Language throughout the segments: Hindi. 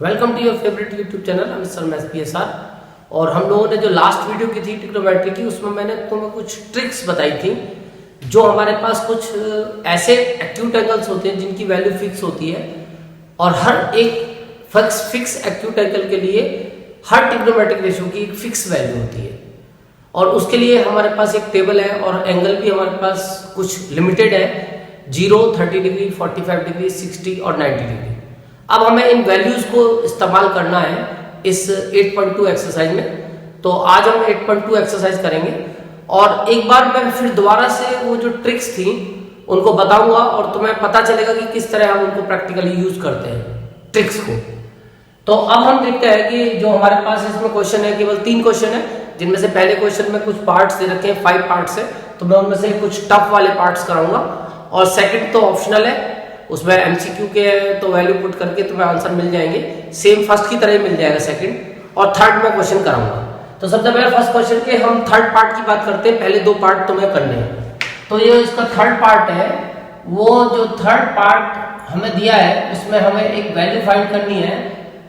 Welcome to your favourite YouTube channel mister SPSR। और हम लोगों ने जो लास्ट वीडियो की थी ट्रिग्नोमेट्री की, उसमें मैंने तुम्हें कुछ ट्रिक्स बताई थी। जो हमारे पास कुछ ऐसे एक्यूट एंगल्स होते हैं जिनकी वैल्यू फिक्स होती है, और हर एक फिक्स एक्यूट एंगल के लिए हर ट्रिग्नोमेट्रिक रेशियो की एक फिक्स वैल्यू होती है। और उसके लिए हमारे पास एक टेबल है और एंगल भी हमारे पास कुछ लिमिटेड है, 0, 30 डिग्री, 45 डिग्री, 60 और 90 डिग्री। अब हमें इन वैल्यूज को इस्तेमाल करना है इस 8.2 एक्सरसाइज में। तो आज हम 8.2 एक्सरसाइज करेंगे और एक बार मैं फिर दोबारा से वो जो ट्रिक्स थी उनको बताऊंगा और तुम्हें पता चलेगा कि किस तरह हम उनको प्रैक्टिकली यूज करते हैं ट्रिक्स को। तो अब हम देखते हैं कि जो हमारे पास इसमें क्वेश्चन है, केवल 3 क्वेश्चन है, जिनमें से पहले क्वेश्चन में कुछ पार्ट्स दे रखे हैं, 5 पार्ट्स है, तो मैं उनमें से कुछ टफ वाले पार्ट्स कराऊंगा और सेकंड तो ऑप्शनल है, उसमें MCQ के है, तो वैल्यू पुट करके तुम्हें आंसर मिल जाएंगे, सेम फर्स्ट की तरह ही मिल जाएगा सेकंड, और थर्ड में क्वेश्चन कराऊंगा। तो सबसे पहले फर्स्ट क्वेश्चन के हम थर्ड पार्ट की बात करते हैं, पहले 2 पार्ट तुम्हें करने हैं। तो ये इसका थर्ड पार्ट है, वो जो थर्ड पार्ट हमें दिया है उसमें हमें एक वैल्यू फाइंड करनी है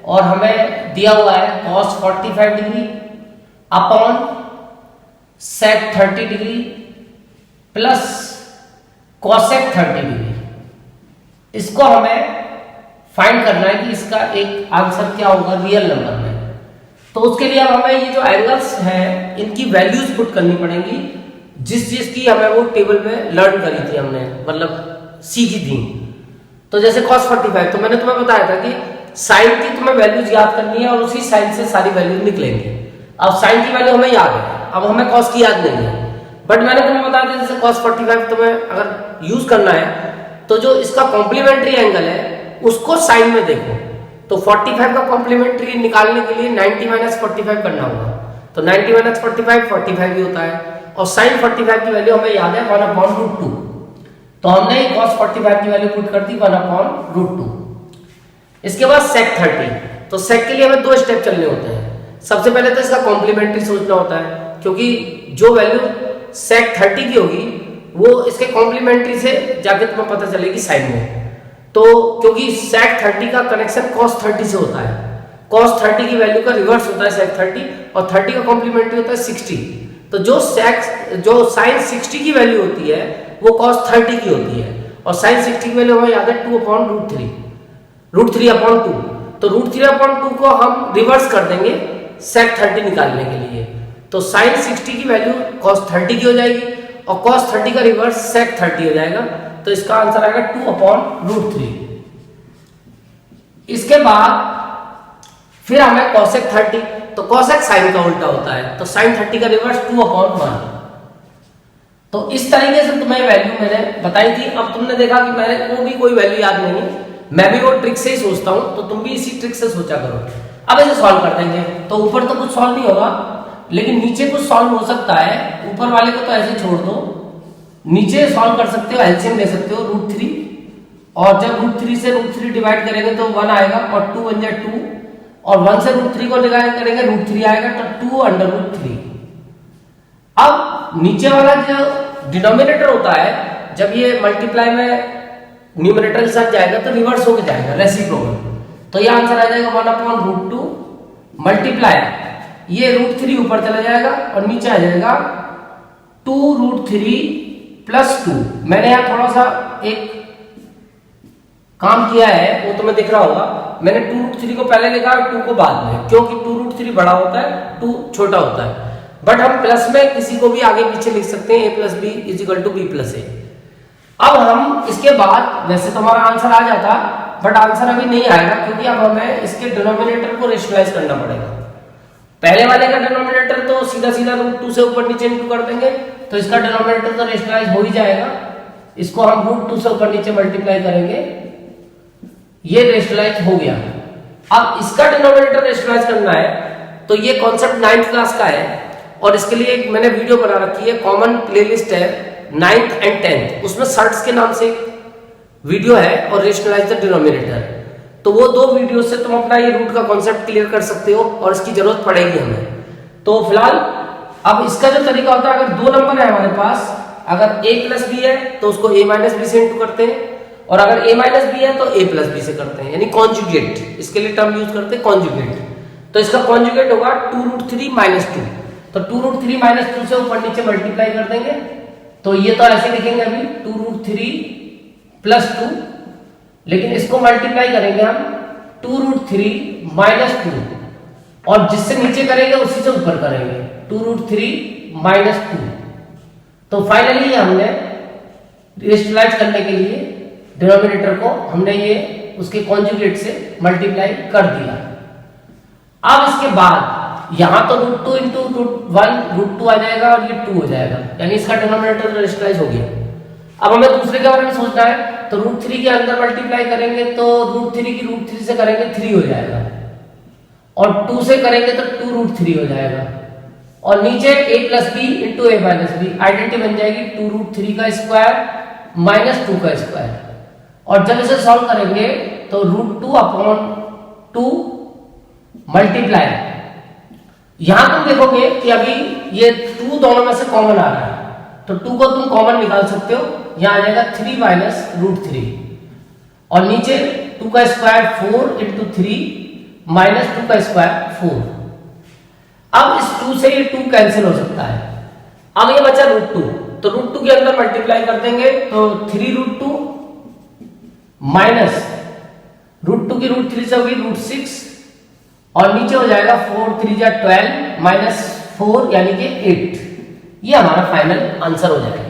और हमें दिया हुआ है cos 45 degree upon sec 30 degree plus cosec 30 degree. इसको हमें फाइंड करना है कि इसका एक आंसर क्या होगा रियल नंबर में। तो उसके लिए अब हमें ये जो एंगल्स हैं इनकी वैल्यूज पुट करनी पड़ेंगी, जिस चीज की हमें वो टेबल में लर्न करी थी हमने, मतलब सीखी थी। तो जैसे cos 45, तो मैंने तुम्हें बताया था कि साइन की तुम्हें वैल्यूज याद करनी है और उसी साइन से सारी वैल्यूज निकलेंगी। अब साइन की वैल्यू हमें याद है, अब हमें cos की याद नहीं है, बट मैंने तुम्हें बताया था जैसे cos 45 तुम्हें अगर यूज करना है तो जो इसका कॉम्प्लीमेंट्री एंगल है उसको साइन में देखो। तो 45 का कॉम्प्लीमेंट्री निकालने के लिए 90 - 45 करना होगा। तो 90 - 45 45 भी होता है, और साइन 45 की वैल्यू हमें याद है 1/√2। तो हमने cos 45 की वैल्यू पुट कर दी 1/√2। इसके बाद sec 30, तो sec के लिए हमें 2 स्टेप चलने होते हैं। सबसे पहले तो इसका कॉम्प्लीमेंट्री सोचना होता है, क्योंकि जो वैल्यू sec 30 की होगी वो इसके कॉम्प्लीमेंट्री से जाके तुम्हें पता चलेगी साइन में। तो क्योंकि sec 30 का कनेक्शन cos 30 से होता है, cos 30 की वैल्यू का रिवर्स होता है sec 30, और 30 का कॉम्प्लीमेंट्री होता है 60। तो जो sin 60 की वैल्यू होती है वो cos 30 की होती है, और sin 60 की वैल्यू हमें याद है 2/√3, √3/2। तो √3/2 को हम रिवर्स कर देंगे sec 30 निकालने के लिए। तो sin 60 की वैल्यू cos 30 की हो जाएगी और cos 30 का रिवर्स sec 30 हो जाएगा। तो इसका आंसर आएगा 2/√3। इसके बाद फिर हमें cosec 30, तो cosec sin का उल्टा होता है, तो sin 30 का रिवर्स 2/1। तो इस तरीके से तुम्हें वैल्यू मैंने बताई थी। अब तुमने देखा कि मेरे को भी कोई वैल्यू याद नहीं है, मैं भी वो ट्रिक से ही सोचता हूं, तो तुम भी इसी ट्रिक से सोचा करो। अब इसे सॉल्व कर देंगे। तो ऊपर तो कुछ सॉल्व नहीं होगा, लेकिन नीचे कुछ सॉल्व हो सकता है। ऊपर वाले को तो ऐसे छोड़ दो, नीचे सॉल्व कर सकते हो, एलसीएम ले सकते हो √3, और जब √3 से √3 डिवाइड करेंगे तो 1 आएगा, और 2 1 2, और 1 से √3 को डिवाइड करेंगे √3 आएगा, तो 2/√3। अब नीचे वाला जो डिनोमिनेटर होता है, जब ये मल्टीप्लाई में न्यूमरेटर के साथ जाएगा तो रिवर्स होकर जाएगा, रेसिप्रोकल। तो ये आंसर आ जाएगा 1/√2 मल्टीप्लाई, ये √3 ऊपर चला जाएगा और नीचे आ जाएगा 2√3 + 2। मैंने यहाँ थोड़ा सा एक काम किया है, वो तुम्हें दिख रहा होगा। मैंने 2√3 को पहले लिखा और 2 को बाद में, क्योंकि 2√3 बड़ा होता है, 2 छोटा होता है। बट हम प्लस में किसी को भी आगे पीछे लिख सकते हैं, a + b = b + a। अब हम इसके बाद, वैसे तो हमारा आंसर आ जाता, बट आंसर अभी नहीं आएगा, क्योंकि अब हमें इसके डिनोमिनेटर को रेशनलाइज करना पड़ेगा। पहले वाले का डिनोमिनेटर तो सीधा सीधा √2 से ऊपर नीचे इंटू कर देंगे, तो इसका डिनोमिनेटर तो रेशनलाइज हो ही जाएगा। इसको हम √2 से ऊपर नीचे मल्टीप्लाई करेंगे, ये रेशनलाइज हो गया। अब इसका डिनोमिनेटर रेशनलाइज करना है, तो ये कॉन्सेप्ट 9th क्लास का है, और इसके लिए एक मैंने वीडियो बना रखी है, कॉमन प्लेलिस्ट है 9th and 10th, उसमें सर्ट्स के नाम से वीडियो है, और रेशनलाइज द डिनोमिनेटर। तो वो 2 वीडियो से तुम अपना ये रूट का कॉन्सेप्ट क्लियर कर सकते हो, और इसकी जरूरत पड़ेगी हमें। तो फिलहाल अब इसका जो तरीका होता है, अगर 2 नंबर है हमारे पास, अगर a + b है तो उसको a - b से इंटू करते हैं, और अगर a माइनस बी है तो a प्लस बी से करते हैं, यानी कॉन्जुगेट, इसके लिए टर्म यूज करते हैं कॉन्जुगेट। तो इसका कॉन्जुगेट होगा 2√3 माइनस 2, तो 2√3 माइनस 2 से ऊपर नीचे मल्टीप्लाई कर देंगे, तो ये तो ऐसे लिखेंगे अभी 2√3 प्लस 2, लेकिन इसको मल्टीप्लाई करेंगे हम 2√3 माइनस 2, और जिससे नीचे करेंगे उसी से ऊपर करेंगे 2√3 माइनस 2। तो फाइनली हमने रेशनलाइज करने के लिए डिनोमिनेटर को हमने ये उसके कॉन्जुगेट से मल्टीप्लाई कर दिया। अब इसके बाद यहां तो √2 इंटू √1 √2 आ जाएगा और ये 2 हो जाएगा, यानी इसका डिनोमिनेटर रेशनलाइज हो गया। अब हमें दूसरे के बारे में सोचना है, तो √3 के अंदर मल्टीप्लाई करेंगे तो √3 की √3 से करेंगे 3 हो जाएगा, और 2 से करेंगे तो 2√3 हो जाएगा, और नीचे a plus B into a minus B, identity बन जाएगी 2√3 का स्क्वायर माइनस 2 का स्क्वायर। और जब इसे सॉल्व करेंगे तो √2/2 मल्टीप्लाई, यहां तुम देखोगे कि अभी ये 2 दोनों में से कॉमन आ रहा है, तो 2 को तुम कॉमन निकाल सकते हो, यहां आ जाएगा 3 माइनस √3, और नीचे 2 का स्क्वायर 4 इंटू 3 माइनस 2 का स्क्वायर 4। अब इस 2 से ये 2 कैंसिल हो सकता है। अब ये बचा √2, तो √2 के अंदर मल्टीप्लाई कर देंगे तो 3√2 माइनस √2 की √3 से होगी √6, और नीचे हो जाएगा 4 3 जा 12 माइनस 4 यानी कि 8। ये हमारा फाइनल आंसर हो जाएगा।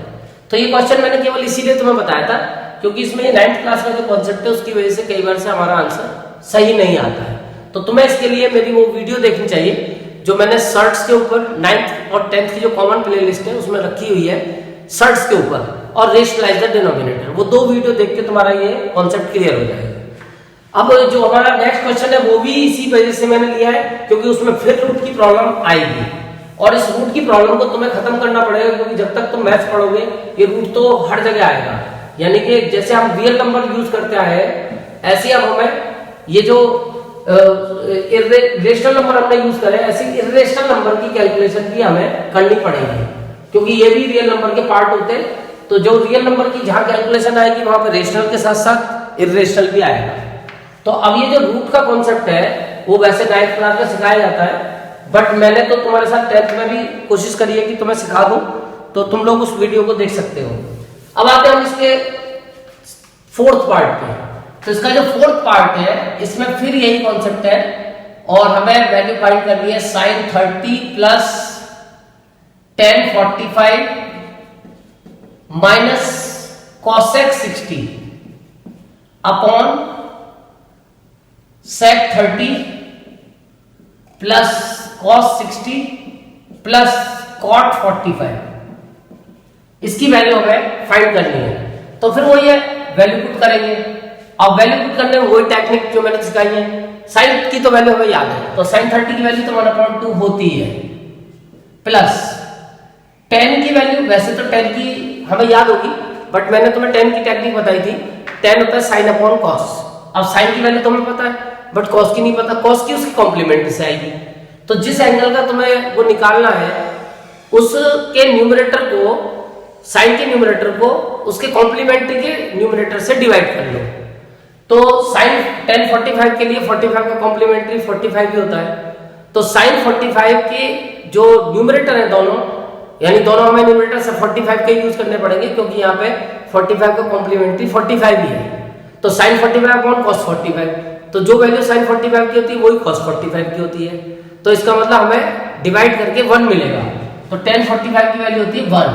तो ये क्वेश्चन मैंने केवल इसीलिए तुम्हें बताया था क्योंकि इसमें ये 9th क्लास का जो कॉन्सेप्ट है उसकी वजह से कई बार से हमारा आंसर सही नहीं आता है। तो तुम्हें इसके लिए मेरी वो वीडियो देखनी चाहिए जो मैंने सर्ट्स के ऊपर 9th और 10th की जो कॉमन प्लेलिस्ट है उसमें रखी हुई है, सर्ट्स के ऊपर और रेशनलाइज द डिनोमिनेटर। वो 2 वीडियो देख के तुम्हारा ये कॉन्सेप्ट क्लियर हो जाएगा। अब जो हमारा नेक्स्ट क्वेश्चन है वो भी इसी वजह से मैंने लिया है क्योंकि उसमें फिर रूट की प्रॉब्लम आएगी, और इस रूट की प्रॉब्लम को तुम्हें खत्म करना पड़ेगा क्योंकि जब तक तुम मैथ्स पढ़ोगे ये रूट तो हर जगह आएगा। यानी कि जैसे हम रियल नंबर यूज करते आए हैं ऐसे अब हमें ये जो रेशनल नंबर हमने यूज करे ऐसे इर्रेशनल नंबर की कैलकुलेशन भी हमें करनी पड़ेगी क्योंकि ये भी रियल नंबर के पार्ट होते हैं। तो जो रियल नंबर की जहां कैलकुलेशन आएगी वहां पे रेशनल के साथ साथ इर्रेशनल भी आएगा। तो अब ये जो रूट का कॉन्सेप्ट है वो वैसे 9th क्लास में सिखाया जाता है, बट मैंने तो तुम्हारे साथ 10th में भी कोशिश करी है कि तुम्हें सिखा दूं, तो तुम लोग उस वीडियो को देख सकते हो। अब आते हैं हम इसके 4th पार्ट पे। तो इसका जो 4th पार्ट है इसमें फिर यही कॉन्सेप्ट है और हमें वैल्यू फाइंड करनी है sin 30 plus tan 45 minus cosec 60 upon sec 30 plus cos 60 plus cot 45। इसकी वैल्यू हमें फाइंड करनी है। तो फिर वही है, वैल्यू पुट करेंगे। अब वैल्यू पुट करने में वही टेक्निक जो मैंने सिखाई है। साइन की तो वैल्यू हमें याद है, तो sin 30 की वैल्यू तो 1/2 होती है, प्लस tan की वैल्यू वैसे तो tan की हमें याद होगी, बट मैंने तुम्हें tan की टेक्निक बताई थी। tan होता है sin अपॉन cos। अब sin की वैल्यू तुम्हें पता है बट cos की नहीं पता, cos की उसकी कॉम्प्लीमेंट से आएगी। तो जिस एंगल का तुम्हें वो निकालना है उसके न्यूमरेटर को, साइन के न्यूमरेटर को उसके कॉम्प्लीमेंट्री के न्यूमरेटर से डिवाइड कर लो। तो sin tan 45 के लिए 45 का कॉम्प्लीमेंट्री 45 ही होता है। तो sin 45 के जो न्यूमरेटर है दोनों, यानी दोनों हमें न्यूमरेटर से 45 के यूज करने पड़ेंगे क्योंकि यहाँ पे 45 का कॉम्प्लीमेंट्री 45 ही है। तो sin 45 अपॉन cos 45, तो जो वैल्यू sin 45 की होती है वही cos 45 की होती है। तो इसका मतलब हमें डिवाइड करके 1 मिलेगा। तो tan 45 की वैल्यू होती है 1,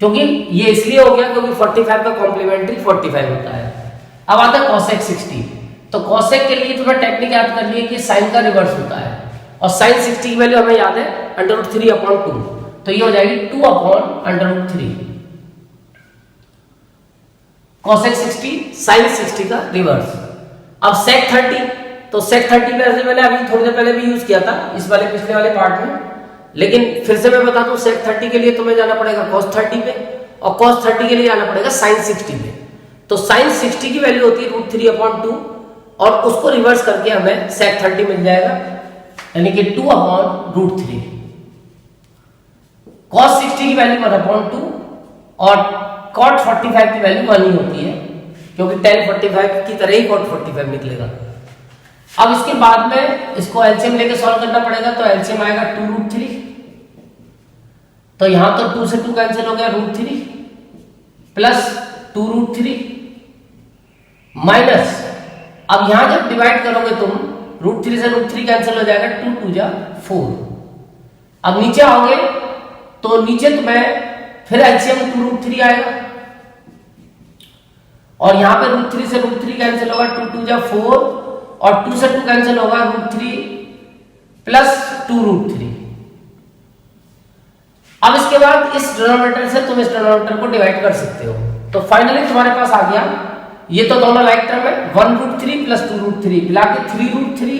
क्योंकि ये इसलिए हो गया क्योंकि 45 का कॉम्प्लीमेंट्री 45 होता है। अब आता है cosec 60। तो cosec के लिए तुम्हें टेक्निक याद करनी है कि sin का रिवर्स होता है, और sin 60 की वैल्यू हमें याद है √3/2, तो ये हो जाएगी 2/√3। cosec 60 sin 60 का रिवर्स। अब sec 30, तो sec 30 वैसे मैंने अभी थोड़ी देर पहले भी यूज किया था इस वाले पिछले वाले पार्ट में, लेकिन फिर से मैं बता दूं sec 30 के लिए तुम्हें जाना पड़ेगा cos 30 पे, और cos 30 के लिए जाना पड़ेगा sin 60 पे। तो sin 60 की वैल्यू होती है √3/2, और उसको रिवर्स करके हमें sec 30 मिल जाएगा, यानी कि 2/√3। cos 60 की वैल्यू 1/2 और cot 45 की वैल्यू 1 ही होती है, क्योंकि tan 45 की तरह ही cot 45 निकलेगा। अब इसके बाद में इसको एलसीएम लेके सॉल्व करना पड़ेगा, तो एलसीएम आएगा 2√3, तो यहां तो 2 से 2 कैंसिल हो गया, √3 प्लस 2√3 माइनस, अब यहां जब डिवाइड करोगे तुम √3 से √3 कैंसिल हो जाएगा, 2 2 जा 4। अब नीचे आओगे तो नीचे तुम्हें फिर एलसीएम 2√3 आएगा, और यहां पे √3 से √3 कैंसिल होगा, 2 2 जा 4, और 2 से 2 कैंसिल होगा, √3 प्लस 2√3। अब इसके बाद इस डिनोमिनेटर से तुम इस डिनोमिनेटर को डिवाइड कर सकते हो, तो फाइनली तुम्हारे पास आ गया, ये तो दोनों लाइक टर्म है, 1√3 प्लस 2√3 मिला के 3√3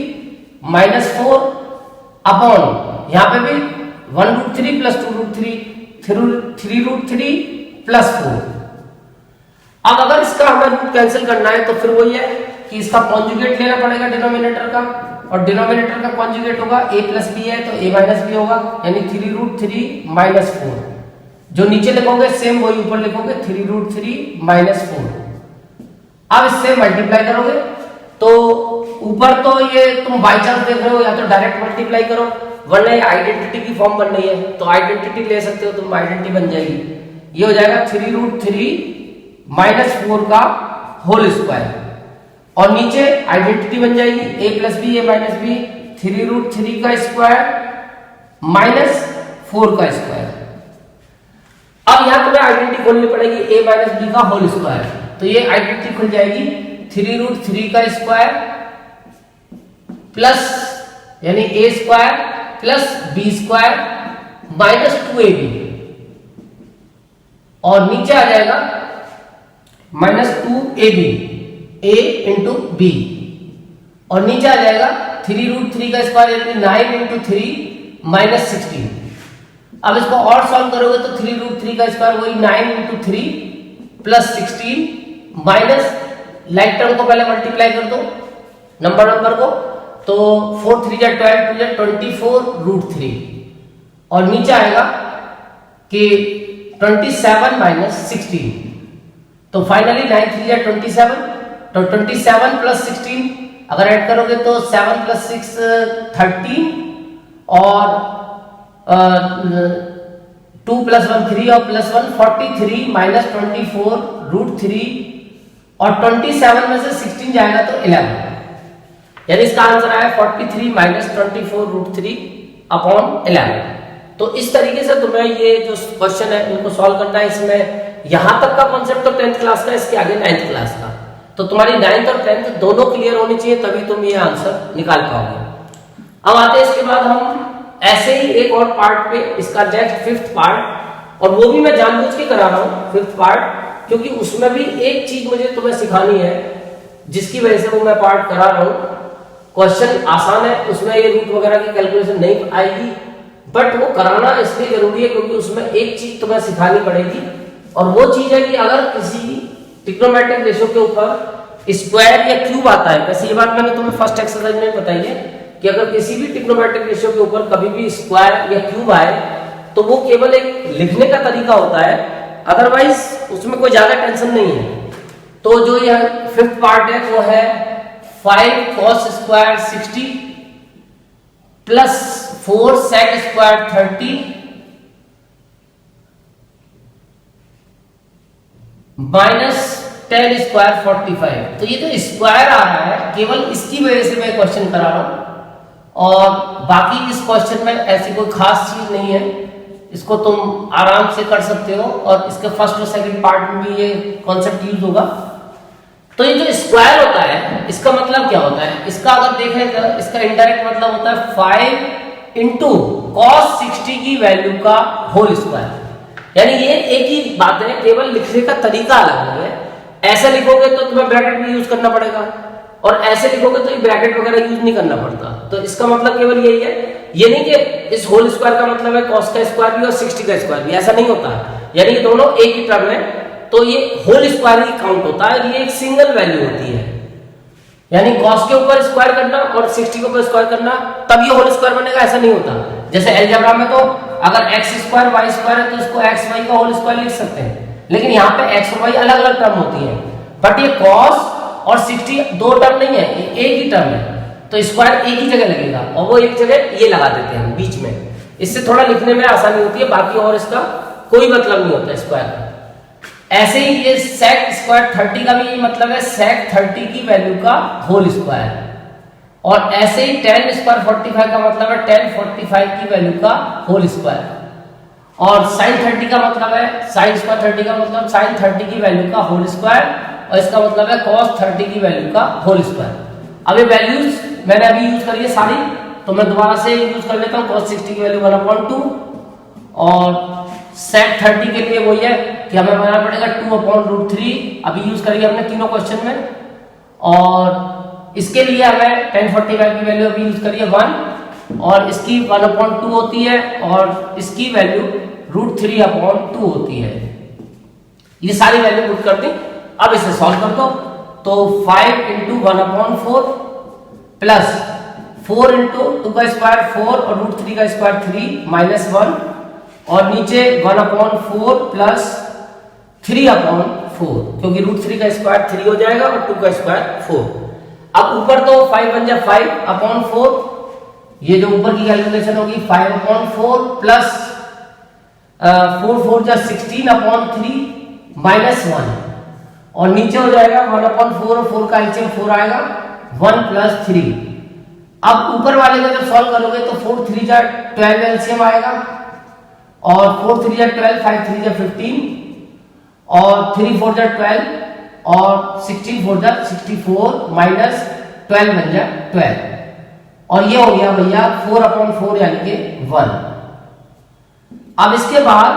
माइनस 4 अपॉन यहां पे भी 1√3 प्लस 2√3 3√3 प्लस 4। अब अगर इसका हमें रूट कैंसिल करना है तो फिर वही है कि इसका कॉन्जुगेट लेना पड़ेगा डिनोमिनेटर का, और डिनोमिनेटर का कॉन्जुगेट होगा a प्लस बी है तो a माइनस बी होगा, यानी 3√3 माइनस 4। जो नीचे लिखोगे सेम वही ऊपर लिखोगे, 3√3 माइनस 4। अब इससे मल्टीप्लाई करोगे तो ऊपर तो ये तुम बाई चांस देख रहे हो, या तो डायरेक्ट मल्टीप्लाई करो, वरना ये आइडेंटिटी की फॉर्म बन रही है, तो आइडेंटिटी ले सकते हो तुम, आइडेंटिटी बन जाएगी। ये हो जाएगा 3√3 माइनस 4 का होल स्क्वायर, और नीचे आइडेंटिटी बन जाएगी a plus B A minus B, 3√3 का स्क्वायर माइनस 4 का स्क्वायर। अब यहां तुम्हें आइडेंटिटी खोलनी पड़ेगी a माइनस बी का होल स्क्वायर, तो ये आइडेंटिटी खुल जाएगी 3√3 का स्क्वायर प्लस यानी a square plus b square minus 2ab, और नीचे आ जाएगा minus 2ab a into B, और नीचे आ जाएगा 3√3 का स्क्वायर यानी 9 इंटू 3 माइनस 16। अब इसको और सॉल्व करोगे तो 3√3 का स्क्वायर वही 9 into 3 plus 16 minus like term को पहले मल्टीप्लाई कर दो नंबर को, तो 4 3 जा 12 2 जा 24√3, और नीचे आएगा कि 27 माइनस 16, तो फाइनली 9 3 जा 27, तो 27 प्लस 16 अगर ऐड करोगे तो 7 प्लस 6 13, और 2 प्लस 1 3 और प्लस 1 43 माइनस 24√3, और 27 में से 16 जाएगा तो 11, यानी इसका आंसर आया 43 माइनस 24√3 अपॉन 11। तो इस तरीके से तुम्हें ये जो क्वेश्चन है इनको सॉल्व करना है। इसमें यहां तक का कॉन्सेप्ट तो 10th क्लास का, इसके आगे 9th क्लास का, तो तुम्हारी 9th और 10th दोनों क्लियर होनी चाहिए, तभी तुम ये आंसर निकाल पाओगे। अब आते हैं इसके बाद हम ऐसे ही एक और पार्ट पे, इसका नेक्स्ट 5th पार्ट, और वो भी मैं जानबूझ के करा रहा हूँ 5th पार्ट, क्योंकि उसमें भी एक चीज मुझे तुम्हें सिखानी है जिसकी वजह से वो मैं पार्ट करा रहा हूँ। क्वेश्चन आसान है, उसमें ये रूट वगैरह की कैलकुलेशन नहीं आएगी, बट वो कराना इसलिए जरूरी है क्योंकि उसमें एक चीज तुम्हें सिखानी पड़ेगी, और वो चीज है कि अगर किसी ट्रिग्नोमेट्रिक रेशियो के ऊपर स्क्वायर या क्यूब आता है, वैसे ये बात मैंने तुम्हें फर्स्ट एक्सरसाइज में बताई है कि अगर किसी भी ट्रिग्नोमेट्रिक रेशियो के ऊपर कभी भी स्क्वायर या क्यूब आए तो वो केवल एक लिखने का तरीका होता है, अदरवाइज उसमें कोई ज्यादा टेंशन नहीं है। तो जो यह 5th पार्ट है वो है 5 cos square 60 plus 4 sec square 30 minus 10 square 45। तो ये जो स्क्वायर आ रहा है केवल इसकी वजह से मैं क्वेश्चन करा रहा हूं, और बाकी इस क्वेश्चन में ऐसी कोई खास चीज नहीं है, इसको तुम आराम से कर सकते हो, और इसके फर्स्ट और सेकंड पार्ट में भी ये कॉन्सेप्ट यूज होगा। तो ये जो स्क्वायर होता है इसका मतलब क्या होता है, इसका अगर देखें इसका इनडायरेक्ट मतलब होता है 5 इंटू cos 60 की वैल्यू का होल स्क्वायर, यानी ये एक ही बात है, केवल लिखने का तरीका अलग है। ऐसे लिखोगे तो तुम्हें ब्रैकेट भी यूज करना पड़ेगा, और ऐसे लिखोगे तो ये ब्रैकेट वगैरह यूज नहीं करना पड़ता। तो इसका मतलब केवल यही है, ये नहीं कि इस होल स्क्वायर का मतलब है cos का स्क्वायर भी और 60 का स्क्वायर भी, ऐसा नहीं होता, यानी कि दोनों एक ही टर्म है, तो ये होल स्क्वायर ही काउंट होता है, ये एक सिंगल वैल्यू होती है, यानी cos के ऊपर स्क्वायर करना और 60 के ऊपर स्क्वायर करना तब ये होल स्क्वायर बनेगा, ऐसा नहीं होता। जैसे अलजेब्रा में तो अगर x स्क्वायर y स्क्वायर है तो इसको x y का होल स्क्वायर लिख सकते हैं, लेकिन यहाँ पे x और y अलग अलग टर्म होती है, बट ये कॉस और 60 दो टर्म नहीं है, ये एक ही टर्म है, तो स्क्वायर एक ही जगह लगेगा और वो एक जगह ये लगा देते हैं हम बीच में, इससे थोड़ा लिखने में आसानी होती है, बाकी और इसका कोई मतलब नहीं होता स्क्वायर का। ऐसे ही ये sec स्क्वायर 30 का भी यही मतलब है, sec 30 की वैल्यू का होल स्क्वायर, और ऐसे ही tan स्क्वायर 45 का मतलब है tan 45 की वैल्यू का होल स्क्वायर, और sin 30 का मतलब है sin स्क्वायर 30 का मतलब sin 30 की वैल्यू का होल स्क्वायर, और इसका मतलब है cos 30 की वैल्यू का होल स्क्वायर। अब ये वैल्यूज मैंने अभी यूज करी है सारी, तो मैं दोबारा से यूज कर लेता हूँ। cos 60 की वैल्यू 1/2, और sec 30 के लिए वही है कि हमें बनाना पड़ेगा 2/√3, अभी यूज करिए हमने तीनों क्वेश्चन में, और इसके लिए हमें tan 45 की वैल्यू अभी यूज करिए 1, और इसकी 1/2 होती है, और इसकी वैल्यू √3/2 होती है। ये सारी वैल्यू पुट कर दी। अब इसे सॉल्व कर दो, तो 5 × 1/4 प्लस 4 × 2 का स्क्वायर 4 और √3 का स्क्वायर 3 -1, और नीचे 1/4 प्लस 3/4, क्योंकि √3 का स्क्वायर 3 हो जाएगा और 2 का स्क्वायर 4। अब ऊपर तो 5 बन जाए 5/4, ये जो ऊपर की कैलकुलेशन होगी 5/4 प्लस 4 4 जा 16/3 -1, और नीचे हो जाएगा 1/4 और 4 का एलसीएम 4 आएगा 1 + 3। अब ऊपर वाले का जब सॉल्व करोगे तो 4 3 जा 12 एलसीएम आएगा, और 4 3 जा 12, 5 3 जा 15, और 3 4 जा 12, और 16 4 जा 64 -12 बन जा 12, और ये हो गया भैया 4/4 यानी कि 1। अब इसके बाद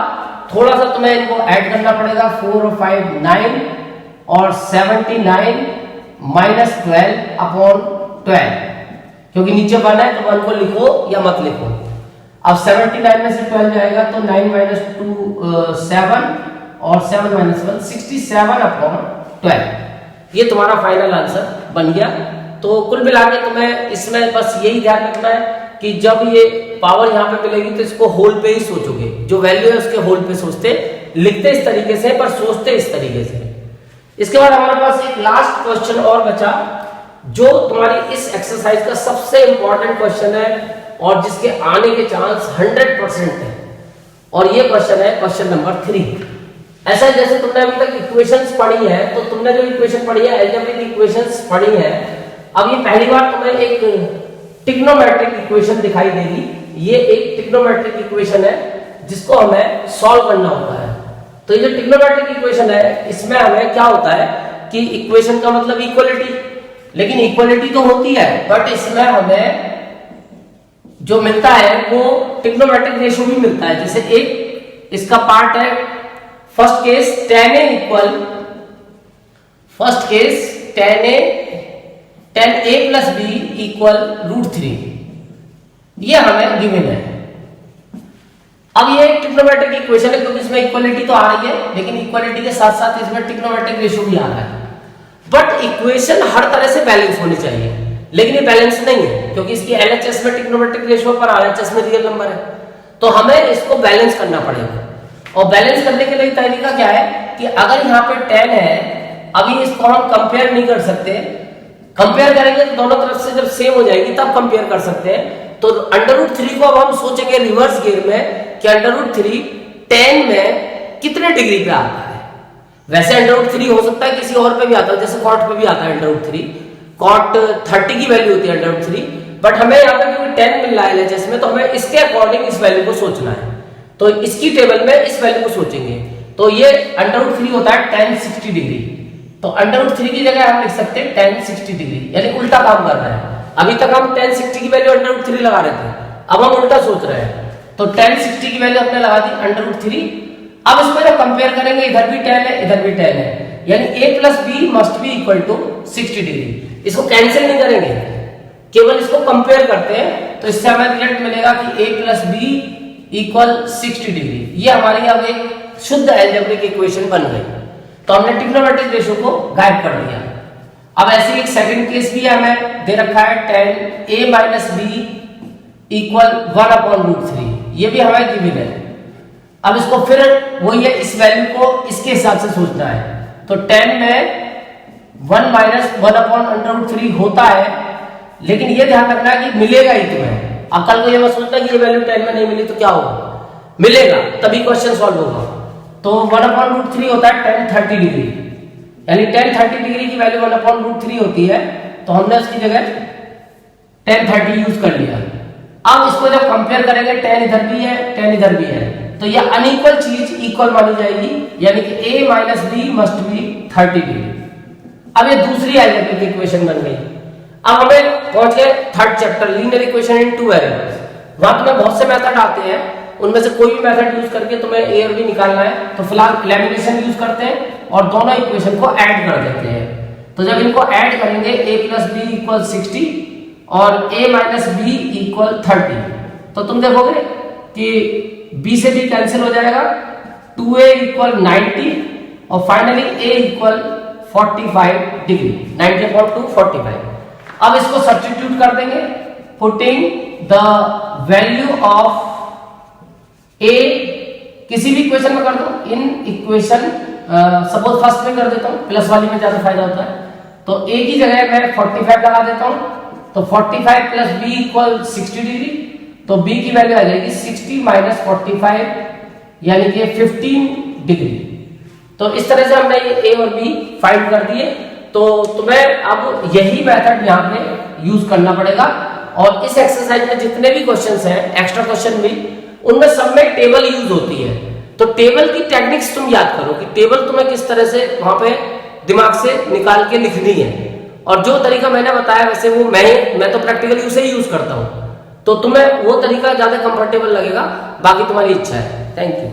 थोड़ा सा तुम्हें इनको ऐड करना पड़ेगा, 4 और 5 9, और 79 -12/12, क्योंकि नीचे 1 है तो 1 को लिखो या मत लिखो। अब 79 में से 12 जाएगा तो 9 - 2 7, और 7 - 1 67/12। ये तुम्हारा फाइनल आंसर बन गया। तो कुल मिला के तुम्हें इसमें बस यही ध्यान रखना है कि जब ये पावर यहाँ पे मिलेगी तो इसको होल पे ही सोचोगे, जो वैल्यू है उसके होल पे सोचते, लिखते इस तरीके से पर सोचते इस तरीके से। इसके बाद हमारे पास एक लास्ट क्वेश्चन और बचा, जो तुम्हारी इस एक्सरसाइज का सबसे इंपॉर्टेंट क्वेश्चन है और जिसके आने के चांस 100% है, और ये क्वेश्चन है क्वेश्चन नंबर 3। ऐसा जैसे तुमने अभी तक इक्वेशंस पढ़ी है, तो तुमने जो इक्वेशन पढ़ी है अलजेब्रिक इक्वेशंस पढ़ी है, अब ये पहली बार तुम्हें एक ट्रिग्नोमेट्रिक इक्वेशन दिखाई देगी। ये एक ट्रिग्नोमेट्रिक इक्वेशन है जिसको हमें सॉल्व करना होता है। तो ये जो ट्रिग्नोमेट्रिक इक्वेशन है, इसमें हमें क्या होता है कि इक्वेशन का मतलब इक्वलिटी, लेकिन इक्वलिटी तो होती है बट इसमें हमें जो मिलता है वो ट्रिग्नोमेट्रिक रेशियो भी मिलता है। जैसे एक इसका पार्ट है first case tan a + b = √3, ये हमें गिवन है। अब ये एक ट्रिग्नोमेट्रिक इक्वेशन है क्योंकि इसमें इक्वलिटी तो आ रही है, लेकिन इक्वलिटी के साथ साथ इसमें ट्रिग्नोमेट्रिक रेशियो भी आ रहा है। बट इक्वेशन हर तरह से बैलेंस होनी चाहिए, लेकिन ये बैलेंस नहीं है क्योंकि इसकी एलएचएस में ट्रिग्नोमेट्रिक रेशियो पर आरएचएस में रियल नंबर है, तो हमें इसको बैलेंस करना पड़ेगा। और बैलेंस करने के लिए तरीका क्या है कि अगर यहाँ पे 10 है, अभी इसको हम कंपेयर नहीं कर सकते, कंपेयर करेंगे तो दोनों तरफ से जब सेम हो जाएगी तब कंपेयर कर सकते हैं। तो √3 को अब हम सोचेंगे रिवर्स गियर में कि √3 10 में कितने डिग्री पे आता है। वैसे √3 हो सकता है किसी और पे भी आता है, जैसे कॉट पे भी आता है √3, कॉट 30 की वैल्यू होती है √3, बट हमें यहाँ पे क्योंकि 10 मिल रहा है जिसमें, तो हमें इसके अकॉर्डिंग इस वैल्यू को सोचना है। तो इसकी टेबल में इस वैल्यू को सोचेंगे, तो ये √3 होता है tan 60 डिग्री, तो √3 की जगह हम लिख सकते हैं tan 60 डिग्री, यानी उल्टा काम कर रहे हैं। अभी तक हम tan 60 की वैल्यू √3 लगा रहे थे, अब हम उल्टा सोच रहे हैं, तो tan 60 की वैल्यू हमने लगा दी √3। अब इसमें जब कंपेयर करेंगे, इधर भी tan है इधर भी tan है, यानी a + b must be = 60 degree. इसको कैंसिल नहीं करेंगे, केवल इसको कंपेयर करते हैं, तो इससे हमें रिजल्ट मिलेगा कि a + b = 60 डिग्री। ये हमारी अब एक शुद्ध अलजेब्रिक इक्वेशन बन गई। तो हमने ट्रिग्नोमेट्रिक रेशियो को गायब कर दिया। अब ऐसे एक सेकंड केस भी हमें दे रखा है tan a - b = 1/√3, ये भी हमें गिवन है। अब इसको फिर वही है, इस वैल्यू को इसके हिसाब से सोचना है। तो tan में 1 माइनस 1/√3 होता है, लेकिन ये ध्यान रखना है कि मिलेगा ही तुम्हें। अब कल को ये मत सोचना कि ये वैल्यू 10 में नहीं मिली तो क्या होगा, मिलेगा तभी क्वेश्चन सॉल्व होगा। तो 1/√3 होता है tan 30 डिग्री, यानी tan 30 डिग्री की वैल्यू 1/√3 होती है, तो हमने उसकी जगह tan 30 यूज कर लिया। अब इसको जब कंपेयर करेंगे, tan इधर भी है tan इधर भी है, तो ये अनइक्वल चीज इक्वल मानी जाएगी, यानी कि a minus B must be 30 degree. अब ये दूसरी अलजेब्रिक की इक्वेशन बन गई। अब हमें पहुंच गए third chapter, linear equation in two variables. वहां तुम्हें बहुत से मेथड आते हैं, उनमें से कोई भी मेथड यूज करके तुम्हें ए और बी निकालना है। तो फिलहाल एलिमिनेशन यूज करते हैं और दोनों इक्वेशन को ऐड कर देते हैं। तो जब इनको ऐड करेंगे a प्लस बी इक्वल 60 और a माइनस बी इक्वल 30, तो तुम देखोगे कि b से b कैंसिल हो जाएगा, 2a इक्वल 90 और फाइनली a इक्वल 45 डिग्री, 90/2 45। अब इसको सब्स्टिट्यूट कर देंगे, putting the value of a किसी भी इक्वेशन में कर दो। इन इक्वेशन सपोज फर्स्ट में कर देता हूं, प्लस वाली में ज्यादा फायदा होता है। तो a की जगह मैं 45 लगा देता हूं, तो 45 प्लस b इक्वल 60 डिग्री, तो b की वैल्यू आ जाएगी 60 माइनस 45 यानी कि 15 डिग्री। तो इस तरह से हमने ये a और b फाइंड कर दिए। तो तुम्हें अब यही मेथड यहाँ पे यूज करना पड़ेगा। और इस एक्सरसाइज में जितने भी क्वेश्चंस हैं, एक्स्ट्रा क्वेश्चन भी, उनमें सब में टेबल यूज होती है। तो टेबल की टेक्निक्स तुम याद करो कि टेबल तुम्हें किस तरह से वहां पे दिमाग से निकाल के लिखनी है। और जो तरीका मैंने बताया वैसे वो मैं तो प्रैक्टिकली उसे ही यूज करता हूं, तो तुम्हें वो तरीका ज्यादा कंफर्टेबल लगेगा, बाकी तुम्हारी इच्छा है। Thank you.